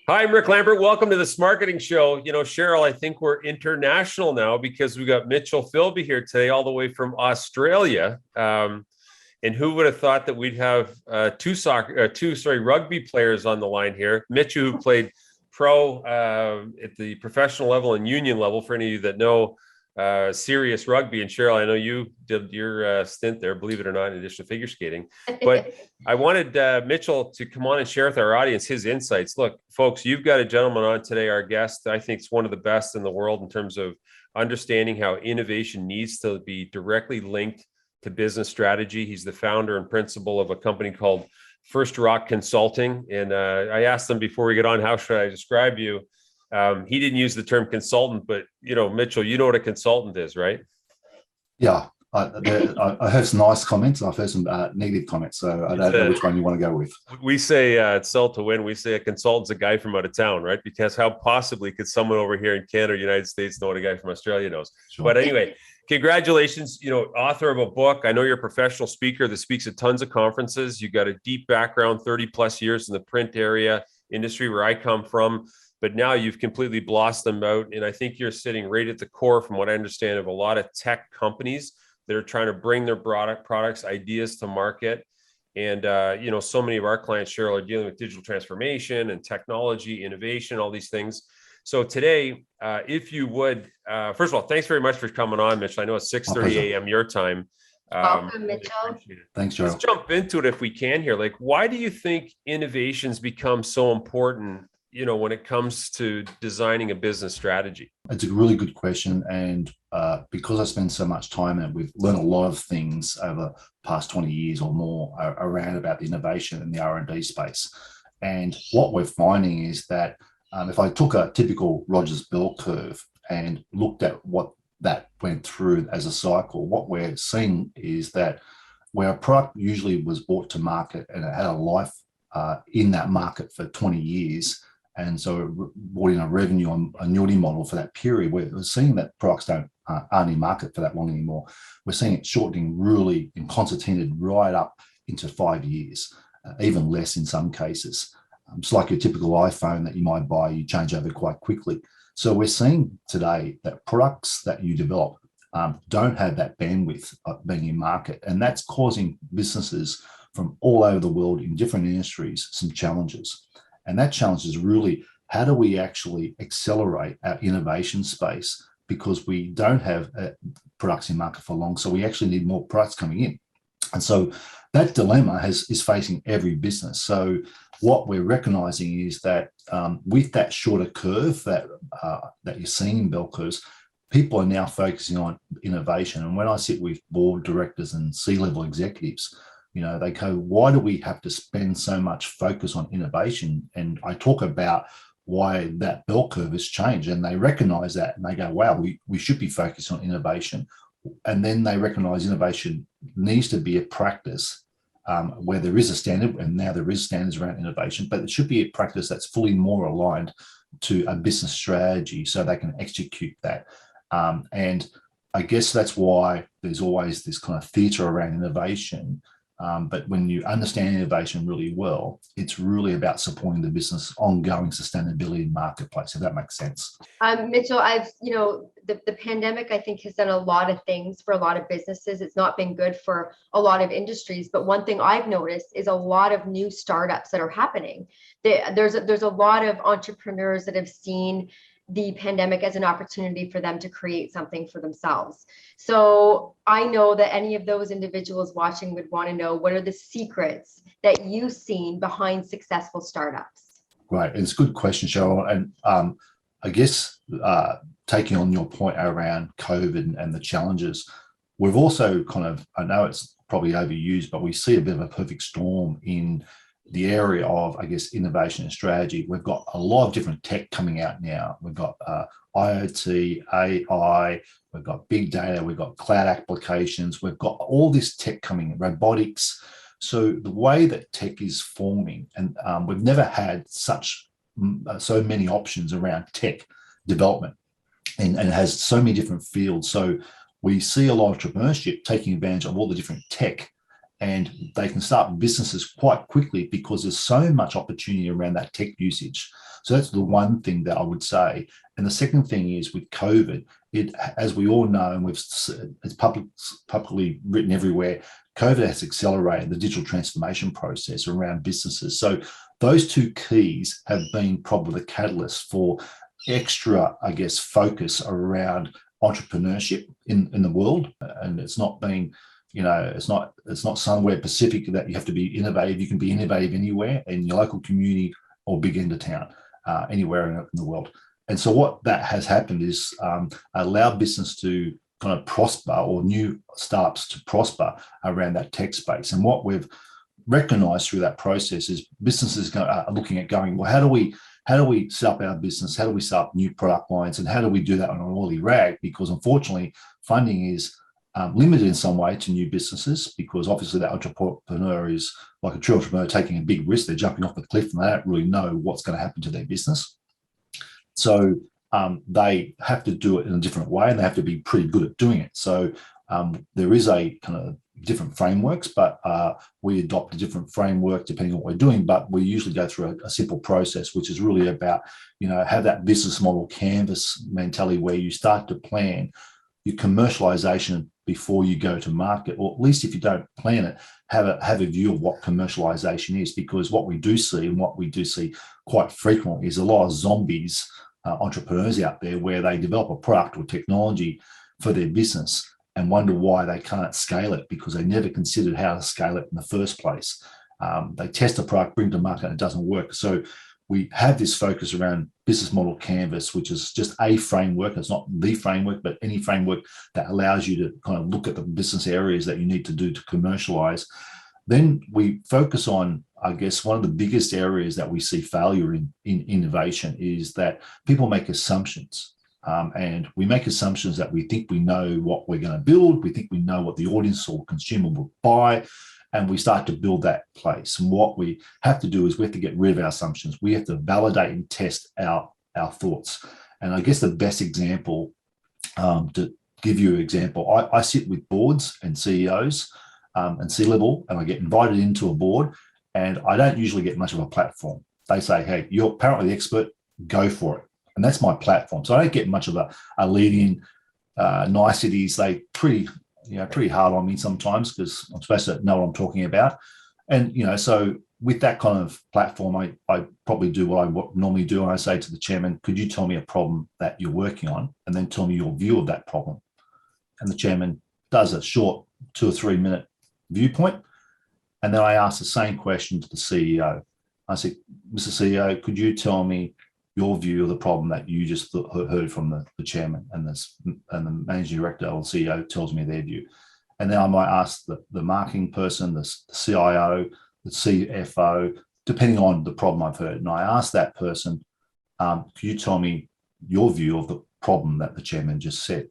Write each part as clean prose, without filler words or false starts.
Hi, I'm Rick Lambert. Welcome to the SMARKETING Show. Cheryl, I think we're international now because we got Mitchell Filby here today, all the way from Australia. And who would have thought that we'd have two rugby players on the line here? Mitch, who played pro at the professional level and union level, for any of you that know serious rugby. And Cheryl, I know you did your stint there, believe it or not, in addition to figure skating. But I wanted Mitchell to come on and share with our audience his insights. Look, folks, you've got a gentleman on today, our guest. I think it's one of the best in the world in terms of understanding how innovation needs to be directly linked to business strategy. He's the founder and principal of a company called First Rock Consulting. And I asked him before we get on, how should I describe you? He didn't use the term consultant, but Mitchell, you know what a consultant is, right? Yeah, I heard some nice comments. I've heard some negative comments, so I don't know which one you want to go with. We say sell to win. We say a consultant's a guy from out of town, right? Because how possibly could someone over here in Canada or United States know what a guy from Australia knows? Sure. But anyway, congratulations, author of a book. I know you're a professional speaker that speaks at tons of conferences. You got a deep background, 30 plus years in the print area industry where I come from. But now you've completely blossomed out. And I think you're sitting right at the core, from what I understand, of a lot of tech companies that are trying to bring their products, ideas to market. And, so many of our clients, Cheryl, are dealing with digital transformation and technology, innovation, all these things. So today, if you would, first of all, thanks very much for coming on, Mitch. I know it's 6:30 a.m. your time. Welcome, Mitchell. Thanks, Cheryl. Let's jump into it if we can here. Like, why do you think innovations become so important when it comes to designing a business strategy? It's a really good question. And because I spend so much time in it, we've learned a lot of things over the past 20 years or more around about the innovation in the R&D space. And what we're finding is that if I took a typical Rogers bell curve and looked at what that went through as a cycle, what we're seeing is that where a product usually was brought to market and it had a life in that market for 20 years, and so it brought in a revenue on annuity model for that period, we're seeing that products aren't in market for that long anymore. We're seeing it shortening really and concertinaed right up into 5 years, even less in some cases. It's like your typical iPhone that you might buy, you change over quite quickly. So we're seeing today that products that you develop don't have that bandwidth of being in market, and that's causing businesses from all over the world in different industries some challenges. And that challenge is really, how do we actually accelerate our innovation space? Because we don't have products in market for long, so we actually need more products coming in. And so that dilemma is facing every business. So what we're recognizing is that with that shorter curve that you're seeing in bell curves, people are now focusing on innovation. And when I sit with board directors and C-level executives, they go, why do we have to spend so much focus on innovation? And I talk about why that bell curve has changed, and they recognize that, and they go, wow, we should be focused on innovation. And then they recognize innovation needs to be a practice where there is a standard, and now there is standards around innovation, but it should be a practice that's fully more aligned to a business strategy so they can execute that. And I guess that's why there's always this kind of theater around innovation. But when you understand innovation really well, it's really about supporting the business ongoing sustainability in marketplace, if that makes sense. Mitchell, the pandemic, I think, has done a lot of things for a lot of businesses. It's not been good for a lot of industries. But one thing I've noticed is a lot of new startups that are happening. There's a lot of entrepreneurs that have seen the pandemic as an opportunity for them to create something for themselves. So I know that any of those individuals watching would want to know, what are the secrets that you've seen behind successful startups? Right. It's a good question, Cheryl. And I guess taking on your point around COVID and the challenges, we've also I know it's probably overused, but we see a bit of a perfect storm in the area of, I guess, innovation and strategy. We've got a lot of different tech coming out now. We've got IoT, AI, we've got big data, we've got cloud applications, we've got all this tech coming in, robotics. So the way that tech is forming, and we've never had so many options around tech development, and it has so many different fields. So we see a lot of entrepreneurship taking advantage of all the different tech, and they can start businesses quite quickly because there's so much opportunity around that tech usage. So that's the one thing that I would say. And the second thing is with COVID, as we all know, and it's publicly written everywhere, COVID has accelerated the digital transformation process around businesses. So those two keys have been probably the catalyst for extra, I guess, focus around entrepreneurship in the world. And it's not being, it's not somewhere specific that you have to be innovative. You can be innovative anywhere in your local community or big end of town, anywhere in the world. And so what that has happened is allow business to kind of prosper, or new startups to prosper around that tech space. And what we've recognized through that process is businesses are looking at going, well, how do we set up our business? How do we set up new product lines? And how do we do that on an oily rag? Because unfortunately, funding is limited in some way to new businesses, because obviously that entrepreneur is like a true entrepreneur taking a big risk. They're jumping off the cliff and they don't really know what's going to happen to their business. So they have to do it in a different way, and they have to be pretty good at doing it. So there is a kind of different frameworks, but we adopt a different framework depending on what we're doing. But we usually go through a simple process, which is really about, have that business model canvas mentality where you start to plan your commercialization before you go to market, or at least if you don't plan it, have a view of what commercialization is. Because what we do see quite frequently is a lot of zombies, entrepreneurs out there, where they develop a product or technology for their business and wonder why they can't scale it, because they never considered how to scale it in the first place. They test a product, bring it to market, and it doesn't work. So we have this focus around business model canvas, which is just a framework. It's not the framework, but any framework that allows you to kind of look at the business areas that you need to do to commercialize. Then we focus on, I guess, one of the biggest areas that we see failure in innovation is that people make assumptions. And we make assumptions that we think we know what we're going to build. We think we know what the audience or consumer will buy. And we start to build that place. And what we have to do is we have to get rid of our assumptions. We have to validate and test our thoughts. And I guess the best example, to give you an example, I sit with boards and CEOs and C-level, and I get invited into a board, and I don't usually get much of a platform. They say, hey, you're apparently the expert, go for it. And that's my platform. So I don't get much of a lead-in, niceties. They pretty hard on me sometimes, because I'm supposed to know what I'm talking about. And, so with that kind of platform, I probably do what I normally do. And I say to the chairman, could you tell me a problem that you're working on, and then tell me your view of that problem? And the chairman does a short 2 or 3 minute viewpoint. And then I ask the same question to the CEO. I say, Mr. CEO, could you tell me your view of the problem that you just heard from the chairman, and the managing director or CEO tells me their view. And then I might ask the marketing person, the CIO, the CFO, depending on the problem I've heard. And I ask that person, could you tell me your view of the problem that the chairman just said?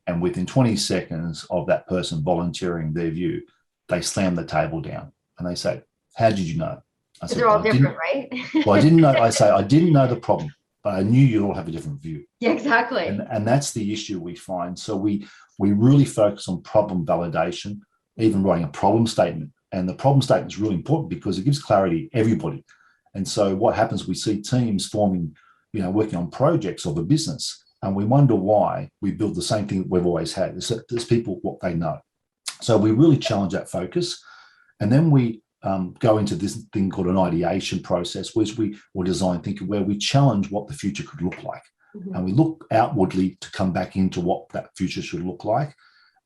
And within 20 seconds of that person volunteering their view, they slam the table down and they say, how did you know? I said, they're all different, right? Well, I didn't know. I say, I didn't know the problem, but I knew you'd all have a different view. Yeah, exactly. And that's the issue we find. So we really focus on problem validation, even writing a problem statement. And the problem statement is really important because it gives clarity to everybody. And so what happens, we see teams forming, working on projects of a business, and we wonder why we build the same thing that we've always had. There's people what they know. So we really challenge that focus. And then we go into this thing called an ideation process, which or design thinking, where we challenge what the future could look like. Mm-hmm. And we look outwardly to come back into what that future should look like.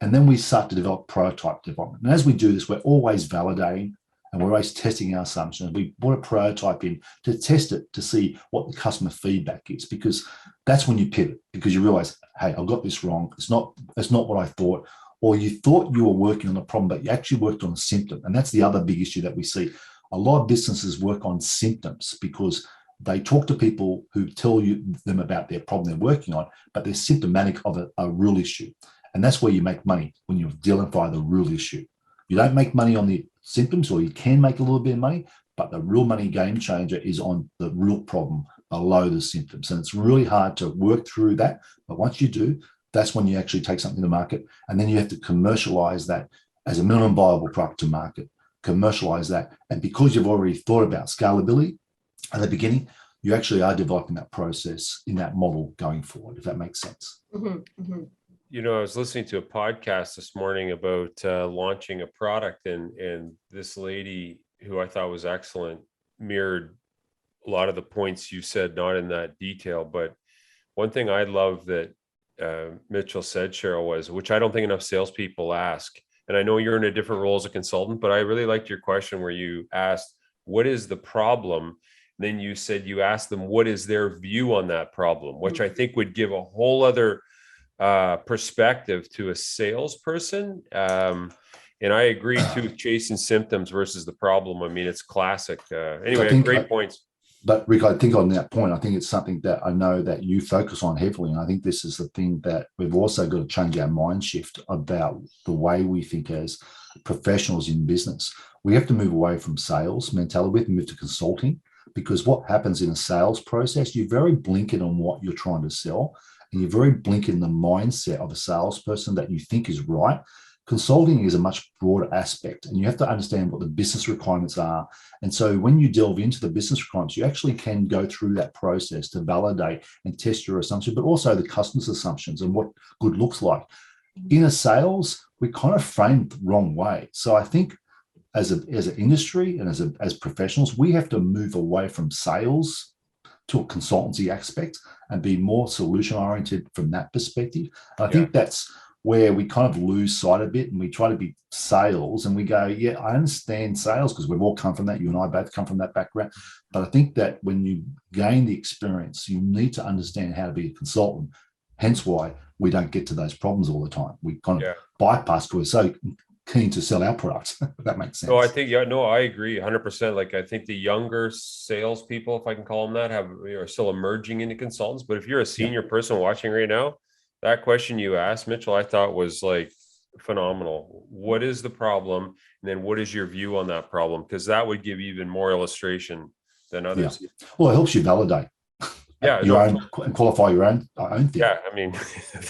And then we start to develop prototype development. And as we do this, we're always validating and we're always testing our assumptions. We put a prototype in to test it, to see what the customer feedback is, because that's when you pivot, because you realize, hey, I've got this wrong. It's not what I thought. Or you thought you were working on a problem, but you actually worked on a symptom. And that's the other big issue that we see. A lot of businesses work on symptoms because they talk to people who tell them about their problem they're working on, but they're symptomatic of a real issue. And that's where you make money, when you identify the real issue. You don't make money on the symptoms, or you can make a little bit of money, but the real money game changer is on the real problem below the symptoms. And it's really hard to work through that. But once you do, that's when you actually take something to market, and then you have to commercialize that as a minimum viable product to market, commercialize that. And because you've already thought about scalability at the beginning, you actually are developing that process in that model going forward, if that makes sense. You know, I was listening to a podcast this morning about launching a product, and this lady who I thought was excellent mirrored a lot of the points you said, not in that detail. But one thing I love that Mitchell said, Cheryl, was, which I don't think enough salespeople ask. And I know you're in a different role as a consultant, but I really liked your question where you asked, what is the problem? And then you said you asked them, what is their view on that problem, which I think would give a whole other perspective to a salesperson. And I agree too, chasing symptoms versus the problem. I mean, it's classic. Anyway, great points. But Rick, I think on that point, I think it's something that I know that you focus on heavily. And I think this is the thing that we've also got to change our mind shift about the way we think as professionals in business. We have to move away from sales mentality. We have to move to consulting, because what happens in a sales process, you're very blinkered on what you're trying to sell, and you're very blinkered in the mindset of a salesperson that you think is right. Consulting is a much broader aspect, and you have to understand what the business requirements are. And so when you delve into the business requirements, you actually can go through that process to validate and test your assumption, but also the customer's assumptions and what good looks like. In a sales, we kind of framed the wrong way. So I think as an industry and as professionals, we have to move away from sales to a consultancy aspect and be more solution oriented from that perspective. I think that's where we kind of lose sight a bit, and we try to be sales and we go, yeah, I understand sales because we've all come from that. You and I both come from that background. But I think that when you gain the experience, you need to understand how to be a consultant. Hence why we don't get to those problems all the time. We kind of bypass because we're so keen to sell our products. If that makes sense. No, I think, I agree 100%. Like, I think the younger salespeople, if I can call them that, are still emerging into consultants. But if you're a senior person watching right now, that question you asked, Mitchell, I thought was like phenomenal. What is the problem? And then what is your view on that problem? Because that would give even more illustration than others. Yeah. Well, it helps you validate your own and qualify your own thing. Yeah, I mean,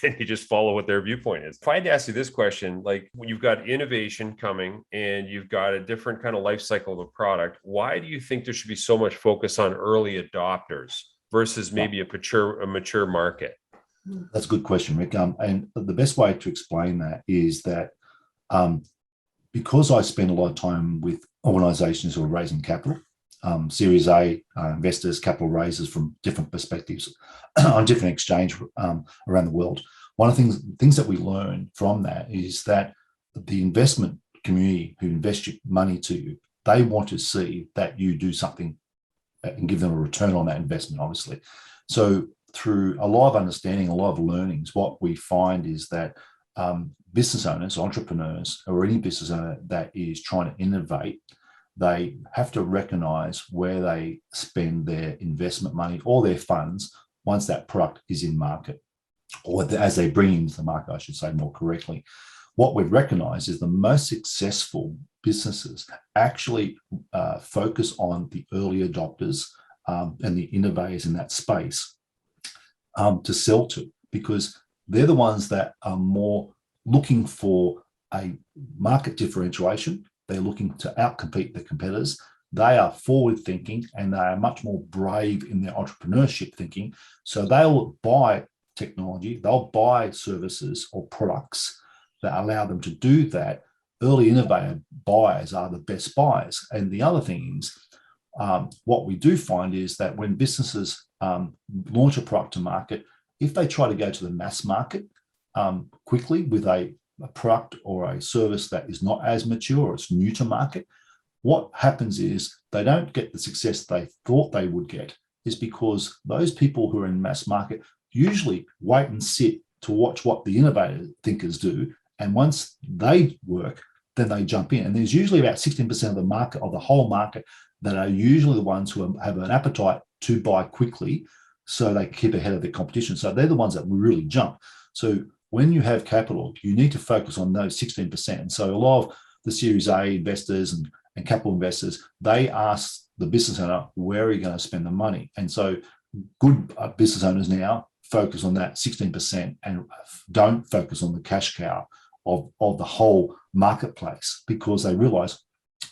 then you just follow what their viewpoint is. If I had to ask you this question, like, when you've got innovation coming and you've got a different kind of life cycle of a product, why do you think there should be so much focus on early adopters versus maybe a mature market? That's a good question, Rick. And the best way to explain that is that because I spend a lot of time with organizations who are raising capital, Series A investors, capital raisers from different perspectives on different exchange around the world. One of the things that we learn from that is that the investment community who invest your money to you, they want to see that you do something and give them a return on that investment, obviously. So through a lot of understanding, a lot of learnings, what we find is that business owners, entrepreneurs, or any business owner that is trying to innovate, they have to recognize where they spend their investment money or their funds once that product is in market, or as they bring into the market, I should say more correctly. What we've recognized is the most successful businesses actually focus on the early adopters and the innovators in that space to sell to, because they're the ones that are more looking for a market differentiation. They're looking to outcompete the competitors. They are forward thinking and they are much more brave in their entrepreneurship thinking. So they'll buy technology, they'll buy services or products that allow them to do that. Early innovative buyers are the best buyers. And the other thing is, what we do find is that when businesses launch a product to market, if they try to go to the mass market quickly with a product or a service that is not as mature or it's new to market, what happens is they don't get the success they thought they would get, is because those people who are in mass market usually wait and sit to watch what the innovative thinkers do. And once they work, then they jump in. And there's usually about 16% of the market, of the whole market, that are usually the ones who have an appetite to buy quickly, so they keep ahead of the competition. So they're the ones that really jump. So when you have capital, you need to focus on those 16%. And so a lot of the Series A investors and capital investors, they ask the business owner, where are you going to spend the money? And so good business owners now focus on that 16% and don't focus on the cash cow of the whole marketplace, because they realize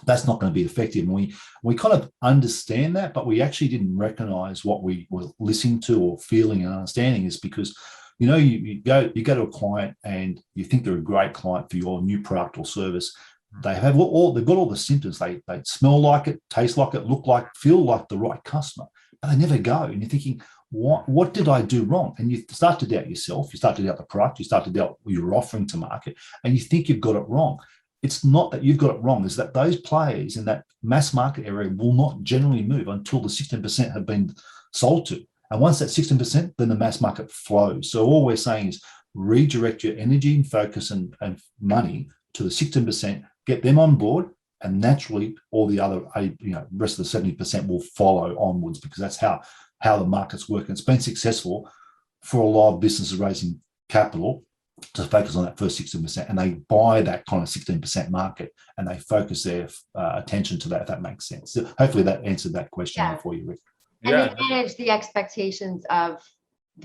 That's not going to be effective. And we kind of understand that, but we actually didn't recognize what we were listening to or feeling and understanding is because, you know, you go to a client and you think they're a great client for your new product or service. They have they've got all the symptoms. They smell like it, taste like it, look like, feel like the right customer, but they never go. And you're thinking, what did I do wrong? And you start to doubt yourself. You start to doubt the product. You start to doubt what you're offering to market, and you think you've got it wrong. It's not that you've got it wrong, is that those players in that mass market area will not generally move until the 16% have been sold to. And once that 16%, then the mass market flows. So all we're saying is redirect your energy and focus and money to the 16%, get them on board, and naturally all the other, rest of the 70% will follow onwards, because that's how the markets work. And it's been successful for a lot of businesses raising capital to focus on that first 16%, and they buy that kind of 16% market and they focus their attention to that, if that makes sense. So hopefully that answered that question for you, Rick. And they manage the expectations of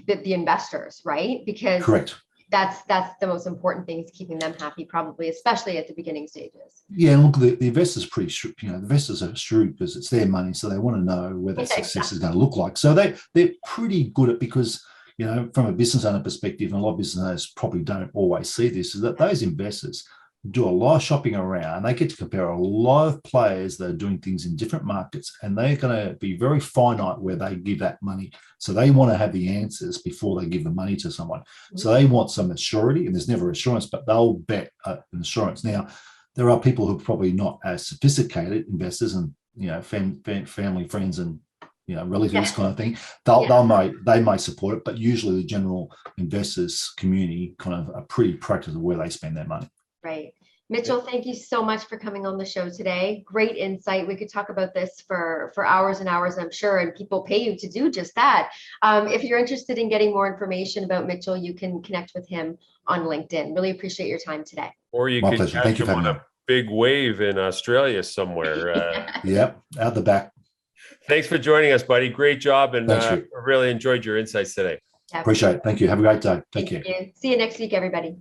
the investors, right? Because correct. That's the most important thing, is keeping them happy, probably, especially at the beginning stages. Yeah, and look, the investors pretty shrewd. You know, the investors are shrewd because it's their money, so they want to know where that success is going to look like. So they're pretty good at, because, you know, from a business owner perspective, and a lot of business owners probably don't always see this, is that those investors do a lot of shopping around. They get to compare a lot of players that are doing things in different markets, and they're going to be very finite where they give that money. So they want to have the answers before they give the money to someone. So they want some assurity, and there's never assurance, but they'll bet insurance. Now, there are people who are probably not as sophisticated investors, and, you know, family, friends, and, you know, relatives kind of thing. They may support it, but usually the general investors community kind of are pretty practical where they spend their money. Right. Mitchell, thank you so much for coming on the show today. Great insight. We could talk about this for hours and hours, I'm sure, and people pay you to do just that. If you're interested in getting more information about Mitchell, you can connect with him on LinkedIn. Really appreciate your time today. Or you could catch him on a big wave in Australia somewhere. Yep, out the back. Thanks for joining us, buddy. Great job, and I really enjoyed your insights today. Appreciate it. Thank you. Have a great day. Take care. See you next week, everybody.